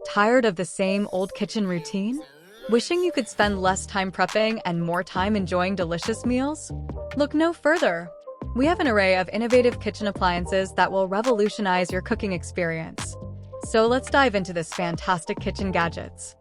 Tired of the same old kitchen routine? Wishing you could spend less time prepping and more time enjoying delicious meals? Look no further. We have an array of innovative kitchen appliances that will revolutionize your cooking experience. So let's dive into this fantastic kitchen gadgets.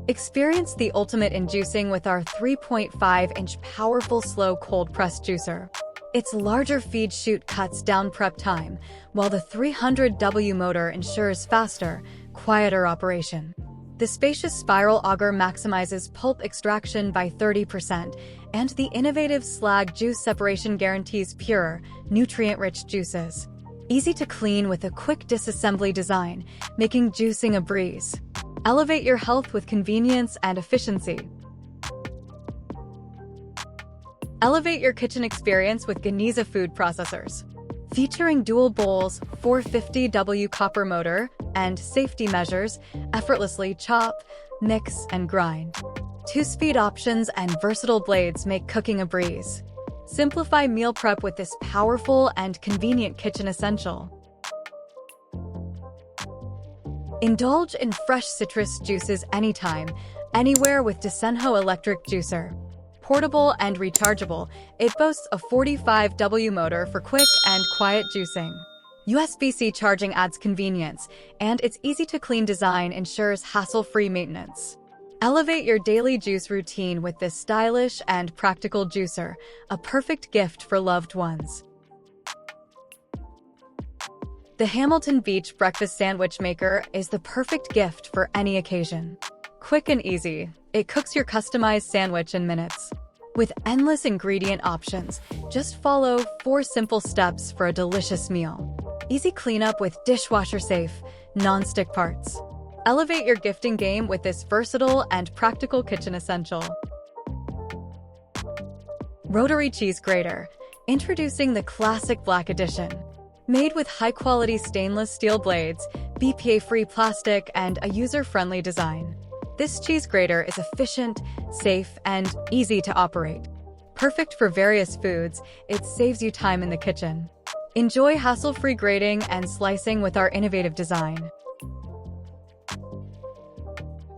Experience the ultimate in juicing with our 3.5-inch powerful slow cold press juicer. Its larger feed chute cuts down prep time, while the 300W motor ensures faster, quieter operation. The spacious spiral auger maximizes pulp extraction by 30%, and the innovative slag juice separation guarantees pure, nutrient-rich juices. Easy to clean with a quick disassembly design, making juicing a breeze. Elevate your health with convenience and efficiency. Elevate your kitchen experience with GANIZA food processors. Featuring dual bowls, 450W copper motor, and safety measures, effortlessly chop, mix, and grind. 2-speed options and versatile blades make cooking a breeze. Simplify meal prep with this powerful and convenient kitchen essential. Indulge in fresh citrus juices anytime, anywhere with DUSENHO electric juicer. Portable and rechargeable, it boasts a 45W motor for quick and quiet juicing. USB-C charging adds convenience, and its easy-to-clean design ensures hassle-free maintenance. Elevate your daily juice routine with this stylish and practical juicer, a perfect gift for loved ones. The Hamilton Beach Breakfast Sandwich Maker is the perfect gift for any occasion. Quick and easy, it cooks your customized sandwich in minutes. With endless ingredient options, just follow 4 simple steps for a delicious meal. Easy cleanup with dishwasher-safe, non-stick parts. Elevate your gifting game with this versatile and practical kitchen essential. Rotary Cheese Grater, introducing the classic Black Edition. Made with high-quality stainless steel blades, BPA-free plastic, and a user-friendly design. This cheese grater is efficient, safe, and easy to operate. Perfect for various foods, it saves you time in the kitchen. Enjoy hassle-free grating and slicing with our innovative design.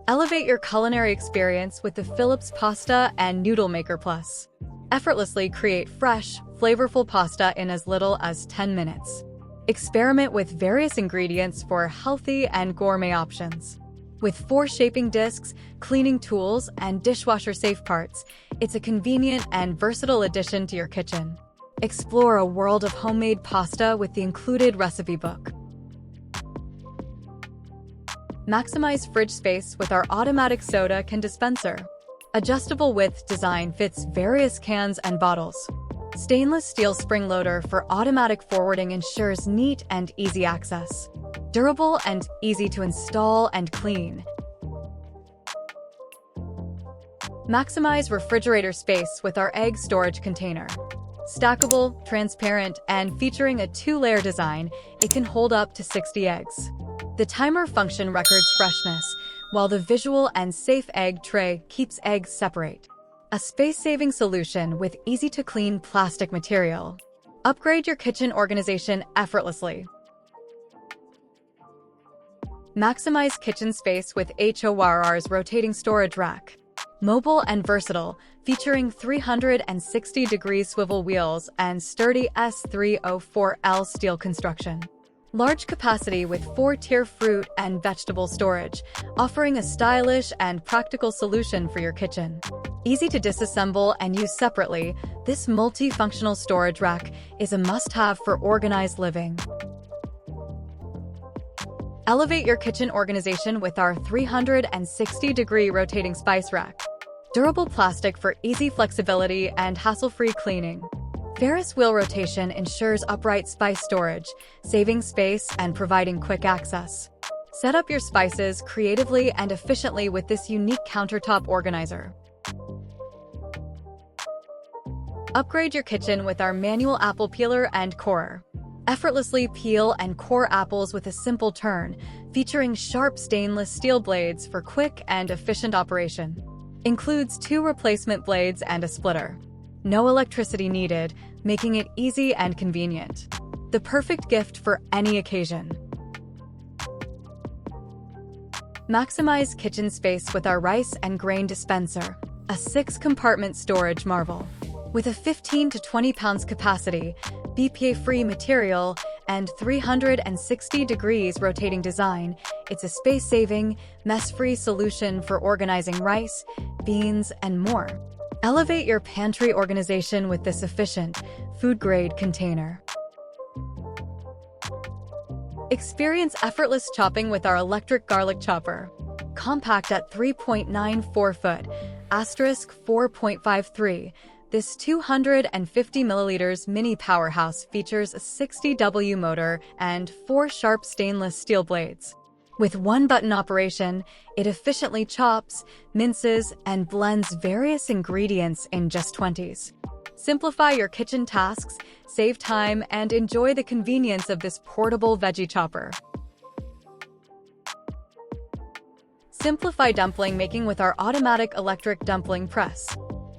Elevate your culinary experience with the Philips Pasta and Noodle Maker Plus. Effortlessly create fresh, flavorful pasta in as little as 10 minutes. Experiment with various ingredients for healthy and gourmet options. With 4 shaping discs, cleaning tools, and dishwasher-safe parts, it's a convenient and versatile addition to your kitchen. Explore a world of homemade pasta with the included recipe book. Maximize fridge space with our automatic soda can dispenser. Adjustable width design fits various cans and bottles. Stainless steel spring loader for automatic forwarding ensures neat and easy access. Durable and easy to install and clean. Maximize refrigerator space with our egg storage container. Stackable, transparent, and featuring a 2-layer design, it can hold up to 60 eggs. The timer function records freshness, while the visual and safe egg tray keeps eggs separate. A space-saving solution with easy-to-clean plastic material. Upgrade your kitchen organization effortlessly. Maximize kitchen space with HOYRR's rotating storage rack. Mobile and versatile, featuring 360-degree swivel wheels and sturdy S304L steel construction. Large capacity with 4-tier fruit and vegetable storage, offering a stylish and practical solution for your kitchen. Easy to disassemble and use separately, this multifunctional storage rack is a must-have for organized living. Elevate your kitchen organization with our 360-degree rotating spice rack. Durable plastic for easy flexibility and hassle-free cleaning. Ferris wheel rotation ensures upright spice storage, saving space and providing quick access. Set up your spices creatively and efficiently with this unique countertop organizer. Upgrade your kitchen with our manual apple peeler and corer. Effortlessly peel and core apples with a simple turn, featuring sharp stainless steel blades for quick and efficient operation. Includes 2 replacement blades and a splitter. No electricity needed, making it easy and convenient. The perfect gift for any occasion. Maximize kitchen space with our rice and grain dispenser, a 6-compartment storage marvel. With a 15 to 20 pounds capacity, BPA-free material, and 360 degrees rotating design, it's a space-saving, mess-free solution for organizing rice, beans, and more. Elevate your pantry organization with this efficient, food-grade container. Experience effortless chopping with our electric garlic chopper. Compact at 3.94 foot, *4.53. This 250 milliliters mini powerhouse features a 60W motor and 4 sharp stainless steel blades. With one-button operation, it efficiently chops, minces, and blends various ingredients in just 20s. Simplify your kitchen tasks, save time, and enjoy the convenience of this portable veggie chopper. Simplify dumpling making with our automatic electric dumpling press.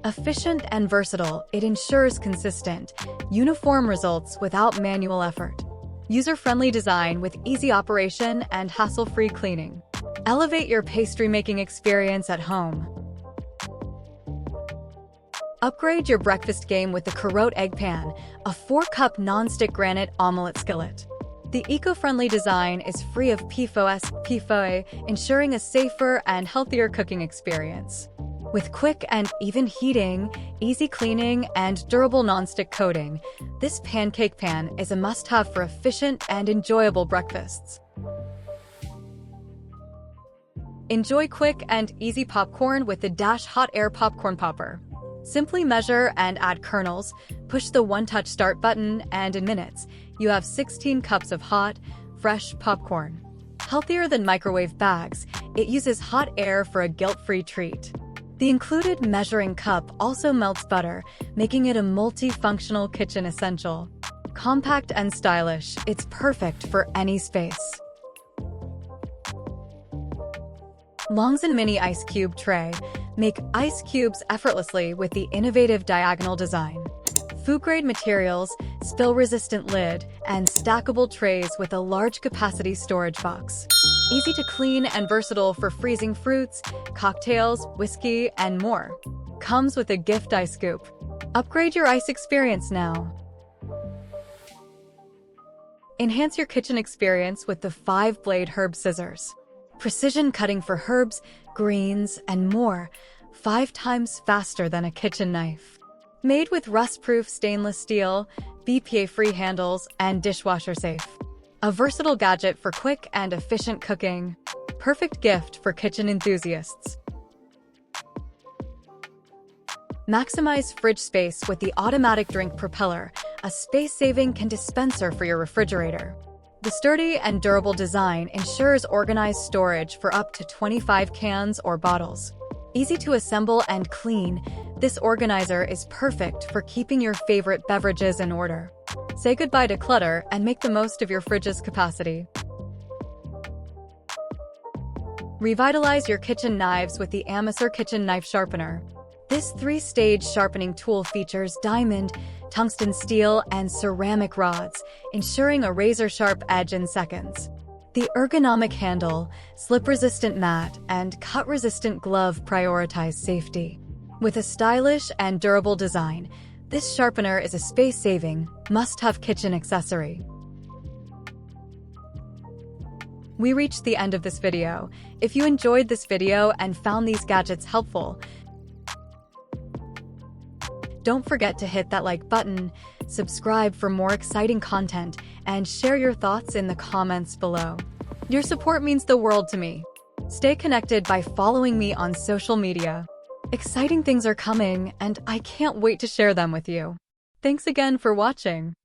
Efficient and versatile, it ensures consistent, uniform results without manual effort. User-friendly design with easy operation and hassle-free cleaning. Elevate your pastry-making experience at home. Upgrade your breakfast game with the CAROTE egg pan, a 4-cup non-stick granite omelet skillet. The eco-friendly design is free of PFOA, ensuring a safer and healthier cooking experience. With quick and even heating, easy cleaning, and durable non-stick coating, this pancake pan is a must-have for efficient and enjoyable breakfasts. Enjoy quick and easy popcorn with the Dash Hot Air Popcorn Popper. Simply measure and add kernels, push the one-touch start button, and in minutes, you have 16 cups of hot, fresh popcorn. Healthier than microwave bags, it uses hot air for a guilt-free treat. The included measuring cup also melts butter, making it a multi-functional kitchen essential. Compact and stylish, it's perfect for any space. Longzon Mini Ice Cube Tray. Make ice cubes effortlessly with the innovative diagonal design. Food-grade materials, spill-resistant lid, and stackable trays with a large capacity storage box. Easy to clean and versatile for freezing fruits, cocktails, whiskey, and more. Comes with a gift ice scoop. Upgrade your ice experience now. Enhance your kitchen experience with the 5-blade herb scissors. Precision cutting for herbs, greens, and more, 5 times faster than a kitchen knife. Made with rust-proof stainless steel, BPA-free handles, and dishwasher safe. A versatile gadget for quick and efficient cooking. Perfect gift for kitchen enthusiasts. Maximize fridge space with the automatic drink propeller, a space-saving dispenser for your refrigerator. The sturdy and durable design ensures organized storage for up to 25 cans or bottles. Easy to assemble and clean, this organizer is perfect for keeping your favorite beverages in order. Say goodbye to clutter and make the most of your fridge's capacity. Revitalize your kitchen knives with the Amateur Kitchen Knife Sharpener. This 3-stage sharpening tool features diamond, tungsten steel, and ceramic rods, ensuring a razor-sharp edge in seconds. The ergonomic handle, slip-resistant mat, and cut-resistant glove prioritize safety. With a stylish and durable design, this sharpener is a space-saving, must-have kitchen accessory. We reached the end of this video. If you enjoyed this video and found these gadgets helpful, don't forget to hit that like button, subscribe for more exciting content, and share your thoughts in the comments below. Your support means the world to me. Stay connected by following me on social media. Exciting things are coming, and I can't wait to share them with you. Thanks again for watching.